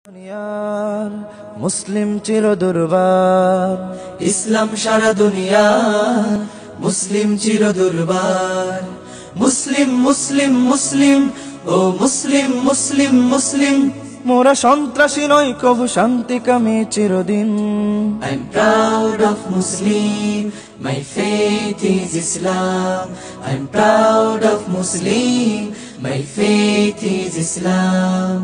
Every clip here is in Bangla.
দুনিয়ার মুসলিম চির দুর্বার, ইসলাম সারা দুনিয়ার মুসলিম চির দুর্বার। মুসলিম মুসলিম মুসলিম ও মুসলিম মুসলিম মুসলিম, মোরা সন্ত্রাসী নই কবু শান্তিকামী চিরদিন। I'm proud of Muslim, my faith is Islam. I'm proud of Muslim, my faith is Islam.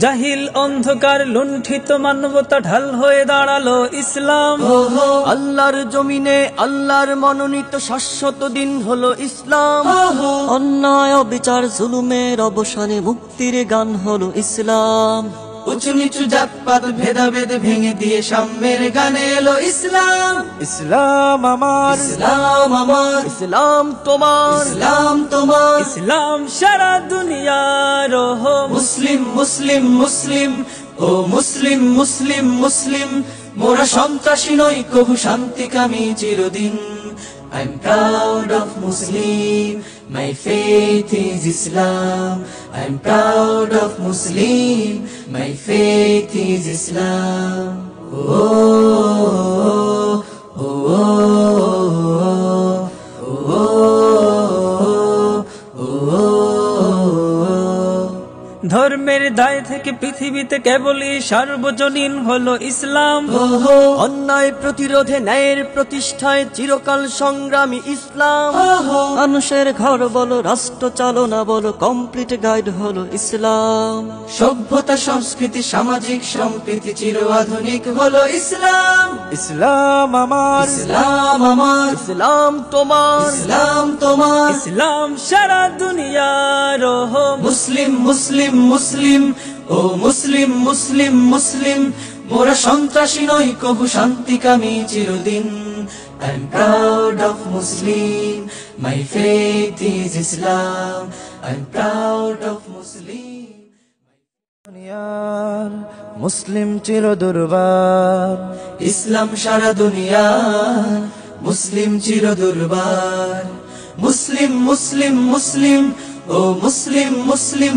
জাহিল অন্ধকার লুণ্ঠিত মানবতা ঢাল হয়ে দাঁড়ালো ইসলাম। আল্লাহর জমিনে আল্লাহর মনোনীত শাশ্বত দিন হলো ইসলাম। অন্যায় অবিচার জুলুমের অবসানে মুক্তির গান হলো ইসলাম। উঁচু নিচু জাতপাত ভেদাভেদ ভেঙে দিয়ে সাম্যের গানে এলো ইসলাম। ইসলাম আমার, ইসলাম আমার, ইসলাম তোমার, ইসলাম তোমার, ইসলাম সারা দুনিয়ার। মুসলিম মুসলিম মুসলিম ও মুসলিম মুসলিম মুসলিম, মোরা সন্ত্রাসী নই কবু শান্তিকামী চিরদিন। I'm proud of Muslim, my faith is Islam. I'm proud of Muslim, my faith is Islam. ধর্মের দায় থেকে পৃথিবীতে কেবলই সার্বজনীন হলো ইসলাম। অন্যায় প্রতিরোধে ন্যায়ের প্রতিষ্ঠায় চিরকাল সংগ্রামী ইসলাম। মানুষের ঘর বলো রাষ্ট্র চালনা বলো কমপ্লিট গাইড হলো ইসলাম। সভ্যতা সংস্কৃতি সামাজিক সম্প্রীতি চির আধুনিক হলো ইসলাম। ইসলাম আমার, ইসলাম আমার, ইসলাম তোমার, ইসলাম তোমার, ইসলাম সারা দুনিয়ার। মুসলিম মুসলিম মুসলিম ও মুসলিম মুসলিম মুসলিম, মোরা সন্ত্রাসী নই কবু শান্তিকামী চিরদিন। I'm proud of Muslim, my faith is Islam. I'm proud of Muslim. দুনিয়ার মুসলিম চির দুর্বার, ইসলাম সারা দুনিয়ার মুসলিম চির দুর্বার। মুসলিম মুসলিম মুসলিম ও মুসলিম মুসলিম